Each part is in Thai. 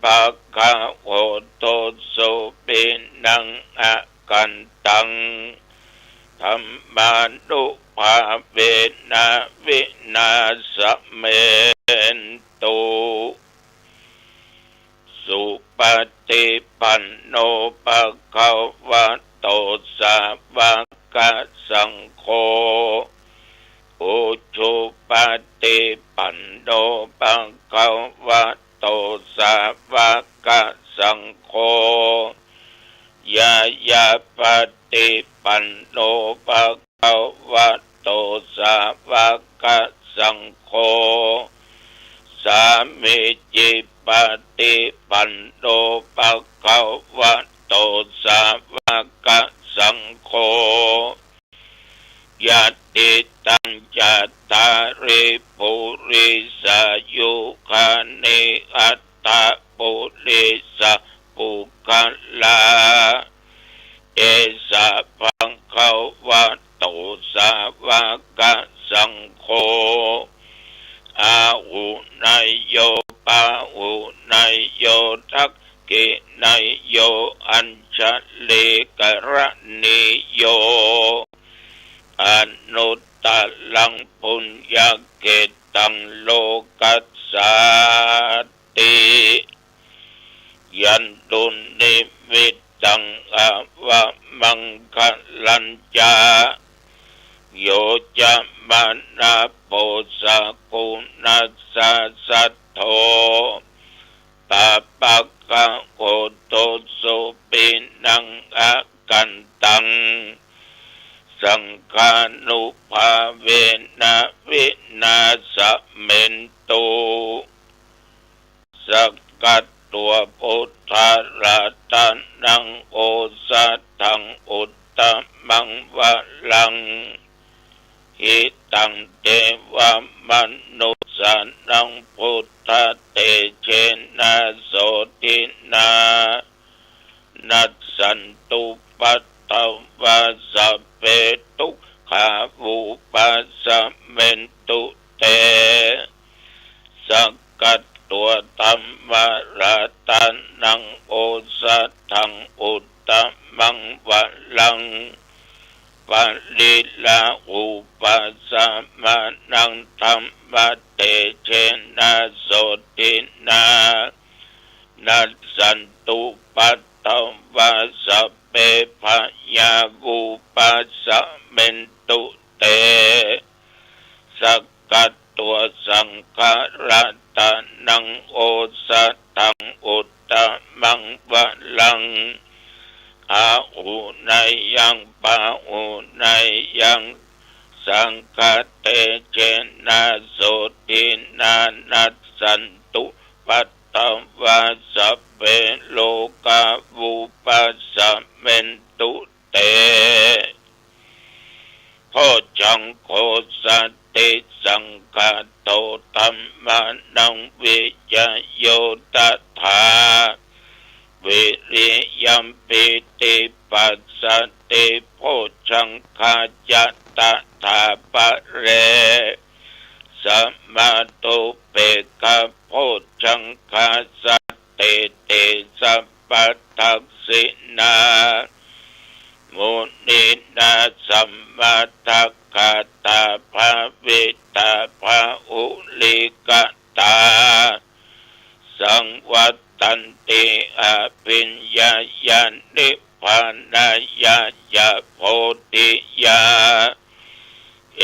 ภะคะโหโตสุปินังอะกันตังธัมมานุภาเวนะวินาสเมนตุสุปฏิปันโนภะคะวะโตสาวกสังโฆอุชุปฏิปันโนภะคะวะโตสาวกสังโฆยายาปฏิปันโนภะคะวะโตสาวกสังโฆสามิจิปฏิปันโนภะคะวะโตสาวกสังโฆยัตติตังจัตตาริปุริสายุคานิอัตตาปุริสปุคลาเอสะภะคะวะโตสาวกสังโฆอาหุนายโยปาหุนายโยทักขินายโยอัญชลิกรณิโยอนุตตลังปุญญเกตังโลกัสสาติยันตุนิมิตตังอวะมังคลัญจาโยจะมานาโปสกุนัสสะสัทโธปะปะกะโกโตสุปินังอะกันตังสังฆานุภาเวนะวินาสเมนตุสักกัตตัวพุทธาราตานังโอสัตถังอุตตมังวะลังหิตังเทวมนุสสานังพุทธเตเชนะโสตินานัสสันตุปัตตวาสัพเพทุกขาวุปัสสะเมนตุเตสักกัตตัวธัมมาราตานังโอสัตถังอุตตมังวะลังปะลิลาอุปัสสะมานังธัมมะเตเชนะโสตินานัสสันตุปัตตวาสัพเพพยาวุปัสสะเมนตุเตสักกัตตัวสังฆราตานังโอสัตถังอุตตมังวะลังอาหุนายยังปาหุนายยังสังฆเตเจนะโสตินานัสสันตุปัตตวาสัพเพโลกาวุปัสสะเมนตุเตโพชังโคสัตติสังฆโตธัมมานังวิจโยตัฏฐาวิริยัมปิติปัสสติโพชังคาจัตตถาปะเรสัมมาตุเปกะโพชังคาสัตติเตสัพพทักษินามุนินาสัมมาทักขตาภาวิตาภาอุลิกตาสังวัตตันติอภิญญาญาณิพพานายายาโพธิยาเอ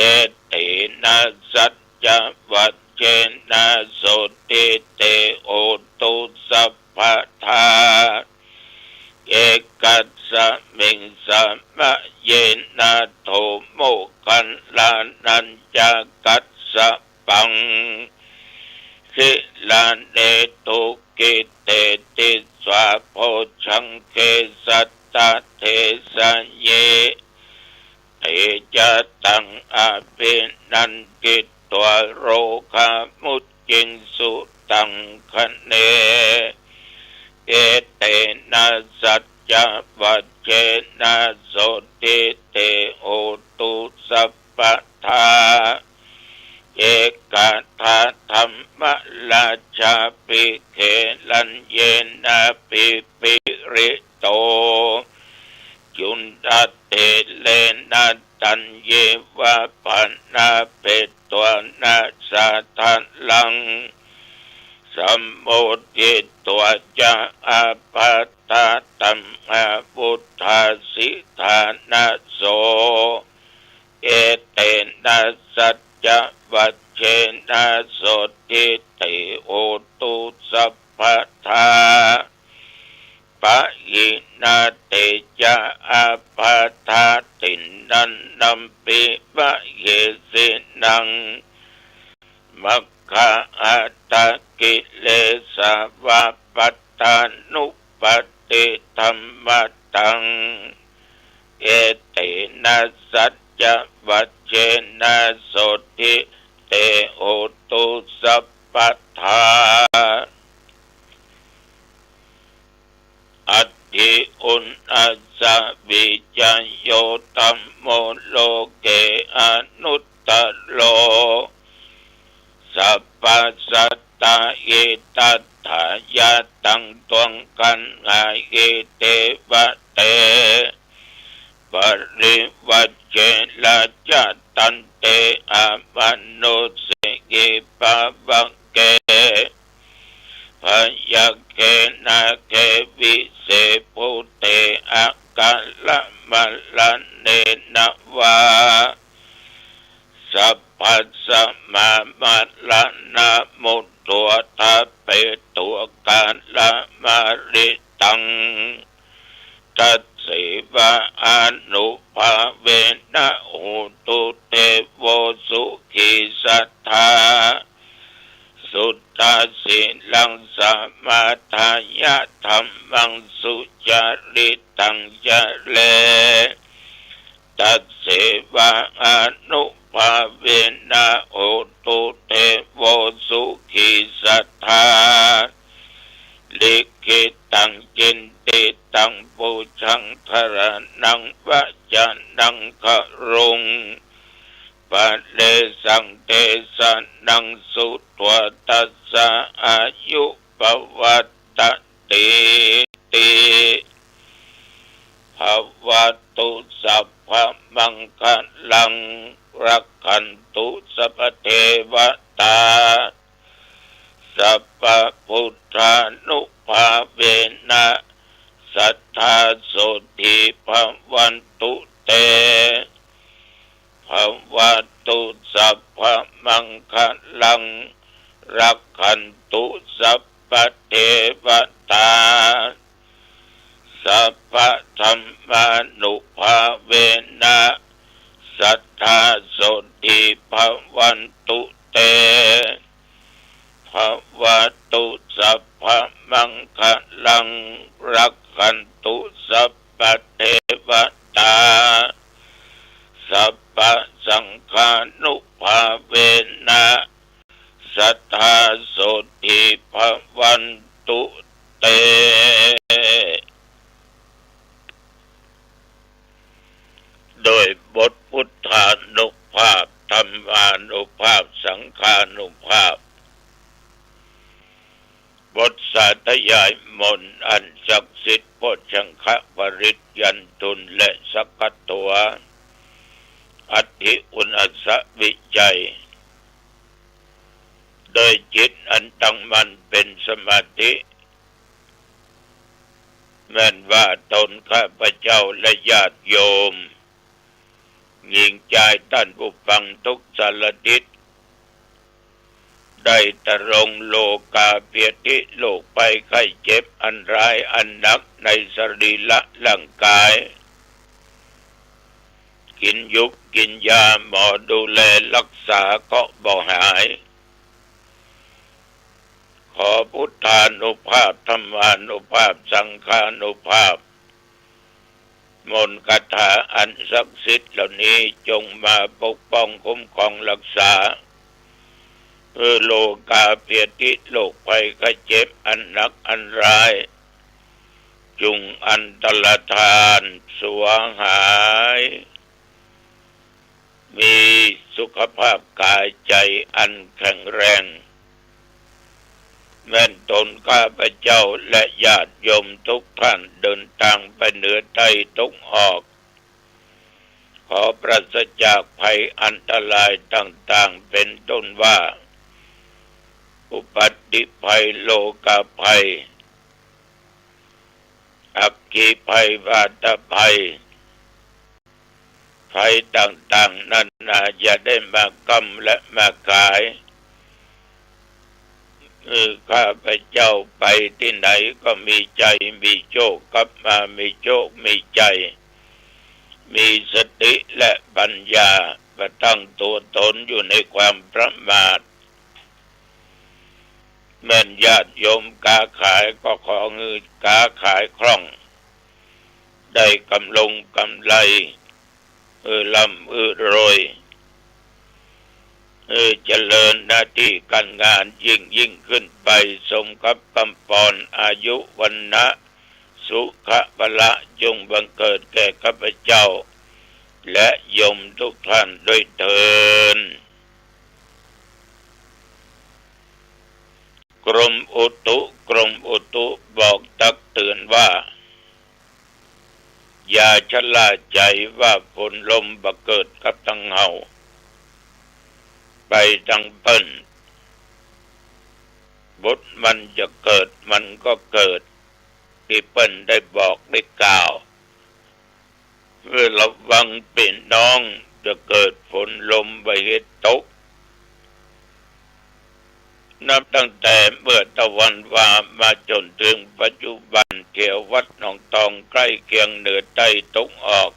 ตินาสัจจวัจเจนะโสติเตโอตุสัพพทาเอกัสสะมิงสัมมะเยนะโทโมคันลานัญจกัสสะปังสิลาเนตุกิเตติสวะโพชังเคสัตตะเทสะเยเอจะตังอภินันกิตัวโรคามุจจิงสุตังคะเนเอเตนะสัจจวัจเจนะโสติเตโอตุสัพพทาเอ เอกาทาธรรมราชาปิเขลันเยนะปิปิริโตจุนตัตเตเลนะตันเยวะปันนาเปตัวนาสาทันลังสัมโมทิตัวจะอาปาตาตัมมาพุทธาสิทานาโสเอเตนะสัจจะวัจเจนะโสติติโอตุสัพพทาปะยินาเตจะอาปาทาตินันนัมปิปะเยสินังมัคคะอัตตกิเลสวะปัตตานุปติธัมมตังเอเตนะสัจจะวัจเจนะโสติเตโอตุสัพพทาอัตถิอุณอัสสะวิจโยธัมโมโลเกอนุตตโลสัพพสัตตาเอตัตถายะตังตวงกันหาเอเตวะเตปริวัจเจละจัตตันเตอะมนุสกิปะวะเกพยะเกนะเกวิเสปุเตอะกะละมะละเนนะวาสัพพัสสะมามัลละนะมุตตัวทะเปตัวกาละมาริตังตัสสิวะอนุภาเวนะโหตุเตโวสุขิสัทธาสุตตาสิลังสัมมาทายะธัมมังสุจาริตังจะเลตัสสิวะอนุภาเวนะโหตุเตโวสุขิสัทธาลิขิตังจินติตังปุชังทรนังวะจันนังครุงปัจเลสังเตสันนังสุตวตัสสะอายุปวัตตติติภวตุสัพพมังคลังรักขันตุสัพเทวตาสัพพพุทธานุภาเวนะสัทธาโสติภวันตุเตภวตุสัพพมังคลังรักขันตุสัพพเทวตาสัพพธัมมานุภาเวนะสัทธาโสติภวันตุเตภวตุสัพพมังคลังรักขันตุสัพพเทวตาสัพพสังฆานุภาเวนะสัทธาโสติภวันตุเตโดยบทพุทธานุภาพธรรมานุภาพสังฆานุภาพบทสาธยายมนต์อันศักดิ์สิทธิ์โพชังคะปริตยันตุลและสักกัตตัว อัตถิอุณัสสวิจัยโดยจิตอันตั้งมั่นเป็นสมาธิแม้นว่าตนข้าพเจ้าและญาติโยมหญิงใจท่านผู้ฟังทุกสารทิศได้ตรงโลกาเปียติโลกไปไข้เจ็บอันร้ายอันหนักในสรีระร่างกายกินยุกกินยาหมอดูแลรักษาก็บ่หายขอพุทธานุภาพธรรมานุภาพสังฆานุภาพมนต์คาถาอันศักดิ์สิทธิ์เหล่านี้จงมาปกป้องคุ้มครองรักษาโลกาเปียติโลกภัยไข้เจ็บอันหนักอันร้ายจุงอันตรธานสวงหาย มีสุขภาพกายใจอันแข็งแรงแม้นตนข้าพเจ้าและญาติโยมทุกท่านเดินทางไปเหนือใต้ตกออกขอปราศจากภัยอันตรายต่างๆเป็นต้นว่าอุบัติภัยโลกภัยอัคคีภัยบาตภัยภัยต่างๆนั้นอย่าได้มากำและมาขายข้าพเจ้าไปที่ไหนก็มีใจมีโชคกลับมามีโชคมีใจมีสติและปัญญาประตั้งตัวตนอยู่ในความประมาทแม่นญาติโยมค้าขายก็ขอเงินค้าขายคล่องได้กำไรร่ำรวยเจริญหน้าที่การงานยิ่งขึ้นไปสมกับกำปอนอายุวันนะสุขะพละจงบังเกิดแก่ข้าพเจ้าและโยมทุกท่านด้วยเถิดกรมอุตุบอกตักเตือนว่าอย่าชะล่าใจว่าฝนลมบังเกิดกับทั้งเฮาไปทั้งเปิ้นบทมันจะเกิดมันก็เกิดที่เปิ้นได้บอกได้กล่าวเพื่อระวังเป็นน้องจะเกิดฝนลมใบเหตุตกนับตั้งแต่เมื่อตะวันว่ามาจนถึงปัจจุบันเที่ยววัดหนองตองใกล้เคียงเหนือใต้ตกออก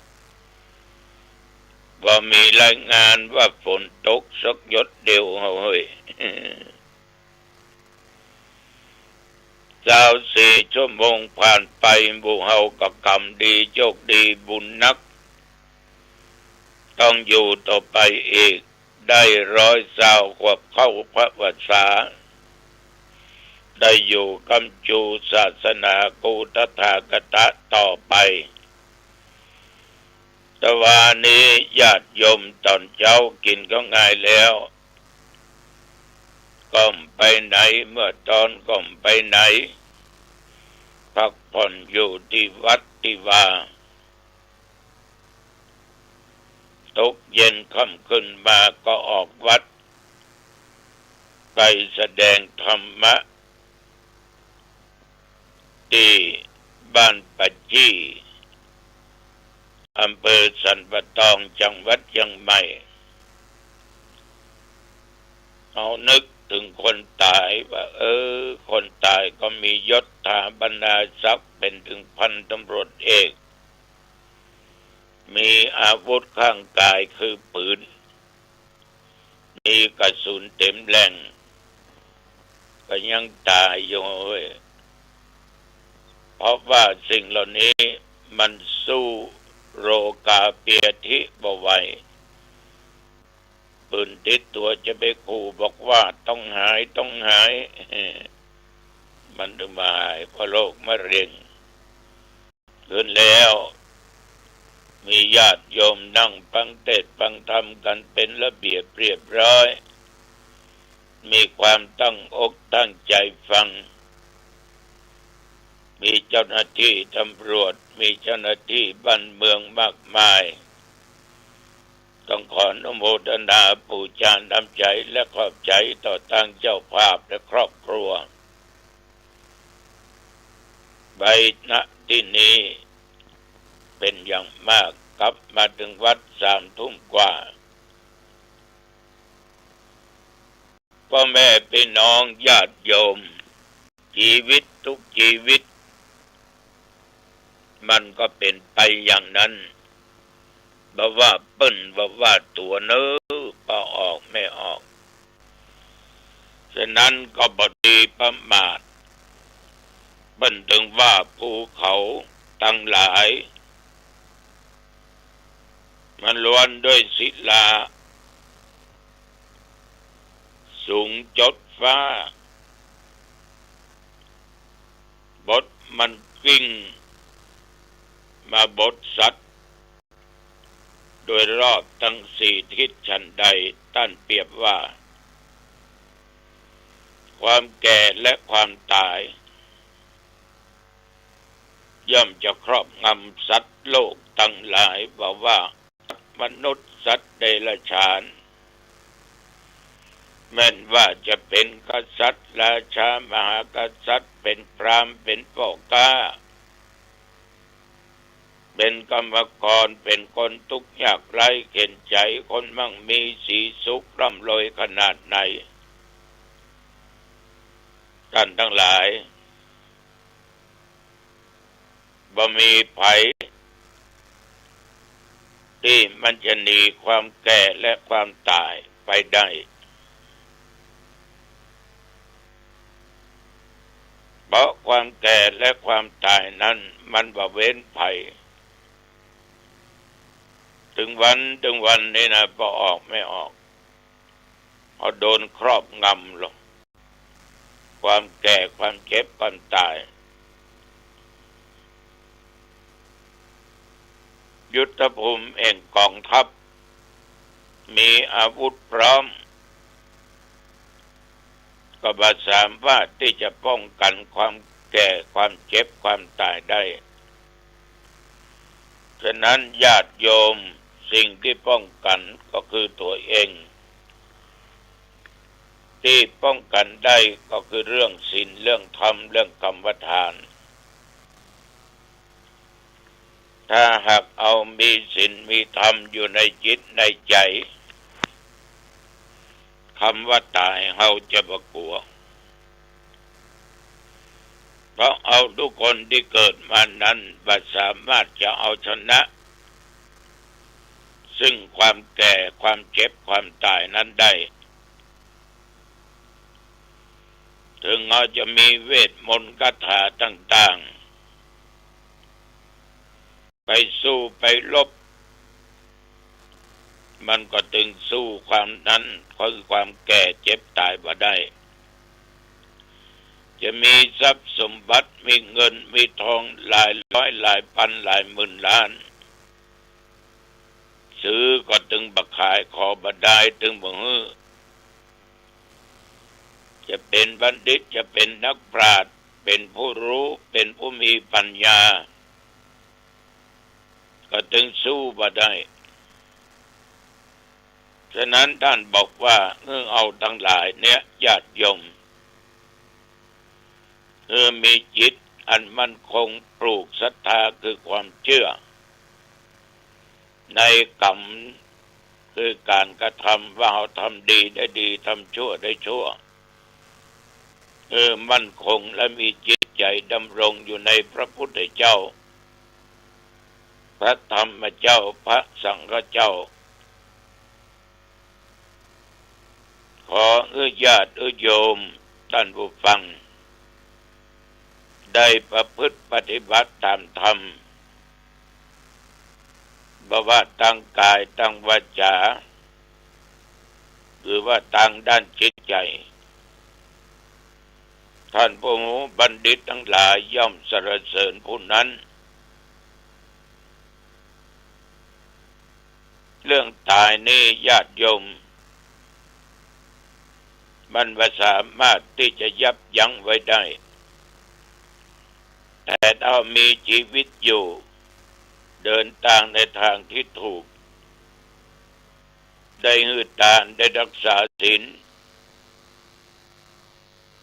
ว่ามีรายงานว่าฝนตกสักหยดเดียวเฮ้ย24 ชั่วโมงผ่านไปหมู่เฮาก็กรรมดีโชคดีบุญนักต้องอยู่ต่อไปอีกได้120 ขวบเข้าพระวรรษาได้อยู่กำจูศาสนากูตถาคตต่อไปแต่วันนี้ญาติโยมตอนเช้ากินก็ง่ายแล้วก้มไปไหนเมื่อตอนก้มไปไหนพักผ่อนอยู่ที่วัดที่ว่าตกเย็นค่ำขึ้นมาก็ออกวัดไปแสดงธรรมะที่บ้านปัจจีอำเภอสันปะตองจังหวัดเชียงใหม่เอานึกถึงคนตายว่าคนตายก็มียศถาบรรดาศักดิ์เป็นถึงพันตำรวจเอกมีอาวุธข้างกายคือปืนมีกระสุนเต็มแหล่งก็ยังตายอยู่เพราะว่าสิ่งเหล่านี้มันสู้โรกาเปียธิบ่ไหวปืนติดตัวจะไปขู่บอกว่าต้องหายมันถึงมาหายเพราะโรคมะเร็งขึ้นแล้วมีญาติโยมนั่งฟังเทศน์ฟังธรรมกันเป็นระเบียบเรียบร้อยมีความตั้งอกตั้งใจฟังมีเจ้าหน้าที่ตำรวจมีเจ้าหน้าที่บ้านเมืองมากมายต้องขออนุโมทนาบูชาน้ำใจและขอบใจต่อทางเจ้าภาพและครอบครัวใบณที่นี้เป็นอย่างมากกลับมาถึงวัด3 ทุ่มกว่าพ่อแม่พี่น้องญาติโยมชีวิตทุกชีวิตมันก็เป็นไปอย่างนั้นบอกว่าเปิ้นบอกว่าตัวเนื้อก็ออกไม่ออกฉะนั้นก็บดีประมาทเปิ้นถึงว่าภูเขาทั้งหลายมันล้วนด้วยศิลาสูงจดฟ้าบทมันวิ่งมาบทสัตว์โ ดยรอบทั้งสี่ทิศฉันใดท่านเปรียบว่าความแก่และความตายย่อมจะครอบงำสัตว์โลกทั้งหลายบอกว่ามนุษย์สัตว์เดรัจฉานแม้นว่าจะเป็นกษัตริย์ราชามหากษัตริย์เป็นพราหมณ์เป็นพ่อค้าเป็นกรรมกรเป็นคนทุกข์ยากไร้เข็ญใจคนมั่งมีสีสุขร่ำรวยขนาดไหนท่านทั้งหลายบ่มีภัยที่มันจะหนีความแก่และความตายไปได้เพราะความแก่และความตายนั้นมันบ่เว้นภัยถึงวันนี่นะพอออกไม่ออกพอโดนครอบงำลงความแก่ความเจ็บความตายยุทธภูมิแห่งกองทัพมีอาวุธพร้อมก็บ่สามารถที่จะป้องกันความแก่ความเจ็บความตายได้ฉะนั้นญาติโยมสิ่งที่ป้องกันก็คือตัวเองที่ป้องกันได้ก็คือเรื่องศีลเรื่องธรรมเรื่องกรรมฐานถ้าหากเอามีศีลมีธรรมอยู่ในจิตในใจคำว่าตายเฮาจะบ่กลัวเพราะเอาทุกคนที่เกิดมานั้นบ่สามารถจะเอาชนะซึ่งความแก่ความเจ็บความตายนั้นได้ถึงเราจะมีเวทมนต์คาถาต่างๆไปสู้ไปลบมันก็ถึงสู้ความนั้นคือความแก่เจ็บตายบ่ได้จะมีทรัพย์สมบัติมีเงินมีทองหลายร้อยหลายพันหลายหมื่นล้านซื้อก็ถึงบักขายขอบ่ได้ถึงบ่ฮื้อจะเป็นบัณฑิตจะเป็นนักปราชญ์เป็นผู้รู้เป็นผู้มีปัญญาก็ถึงสู้บ่ได้ฉะนั้นท่านบอกว่าเอาทั้งหลายเนี่ยญาติโยมมีจิตอันมั่นคงปลูกศรัทธาคือความเชื่อในกรรมคือการกระทำว่าเราทำดีได้ดีทำชั่วได้ชั่วมั่นคงและมีจิตใจดำรงอยู่ในพระพุทธเจ้าพระธรรมเจ้าพระสังฆเจ้าขอญาติโยมท่านผู้ฟังได้ประพฤติปฏิบัติตามธรรมบ่ว่าทางกายทางวาจาหรือว่าทางด้านจิตใจท่านผู้บัณฑิตทั้งหลายย่อมสรรเสริญผู้นั้นเรื่องตายนี่ญาติโยมมันไม่สามารถที่จะยับยั้งไว้ได้แต่ถ้ามีชีวิตอยู่เดินทางในทางที่ถูกได้หือทานได้รักษาศีล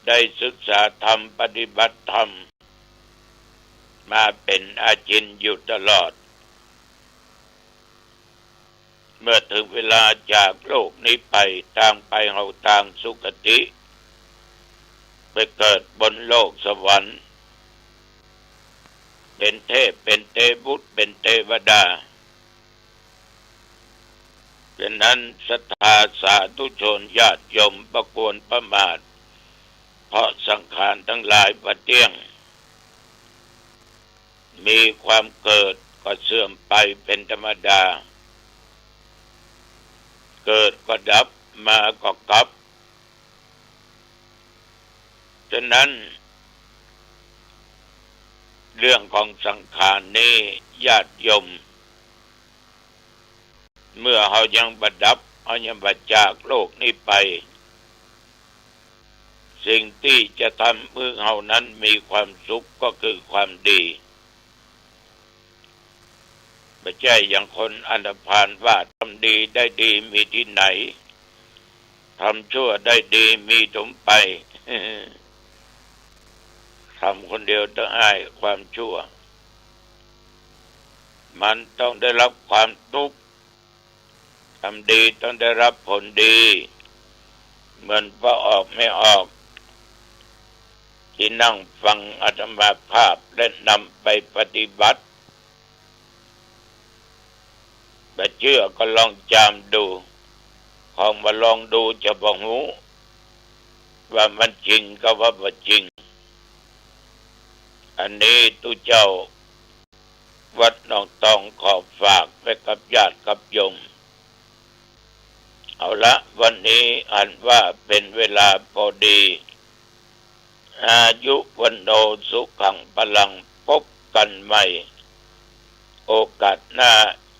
ได้ศึกษาธรรมปฏิบัติธรรมมาเป็นอาจินอยู่ตลอดเมื่อถึงเวลาจากโลกนี้ไปต่างไปเฮาต่างสุคติไปเกิดบนโลกสวรรค์เป็นเทพเป็นเทวุตเป็นเทวดาฉะนั้นศรัทธาสาธุชนญาติโยมบ่ควรประมาทเพราะสังขารทั้งหลายบ่เที่ยงมีความเกิดก็เสื่อมไปเป็นธรรมดาเกิดก็ดับมาก็กลับฉะนั้นเรื่องของสังขารนี้ญาติโยม เมื่อเฮายังบ่ดับเฮายังบ่จากโลกนี้ไปสิ่งที่จะทำให้เฮานั้นมีความสุขก็คือความดีไม่ใช่อย่างคนอันธพาลว่าทำดีได้ดีมีที่ไหนทำชั่วได้ดีมีถมไป ทำคนเดียวต้องอ้ายความชั่วมันต้องได้รับความทุกข์ทำดีต้องได้รับผลดีเหมือนพระออกไม่ออกที่นั่งฟังอาตมาภาพและนำไปปฏิบัติไม่เชื่อก็ลองจามดูของมาลองดูจะบอกหูว่ามันจริงก็ว่าบ่จริงอันนี้ตุเจ้าวัดหนองตองขอฝากไปกับญาติกับโยมเอาละวันนี้อ่านว่าเป็นเวลาพอดีอายุวันโนสุขังพลังพบกันใหม่โอกาสหน้า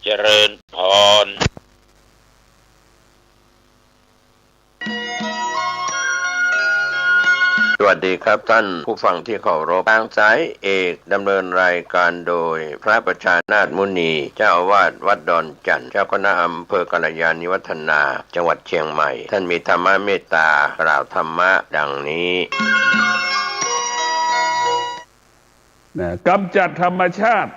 เจริญพรสวัสดีครับท่านผู้ฟังที่เคารพทางสายเอกดำเนินรายการโดยพระประชานาถมุนีเจ้าอาวาสวัดดอนจันทร์เจ้าคณะอำเภอกัลยาณิวัฒนาจังหวัดเชียงใหม่ท่านมีธรรมะเมตตากล่าวธรรมะดังนี้กำจัดธรรมชาติ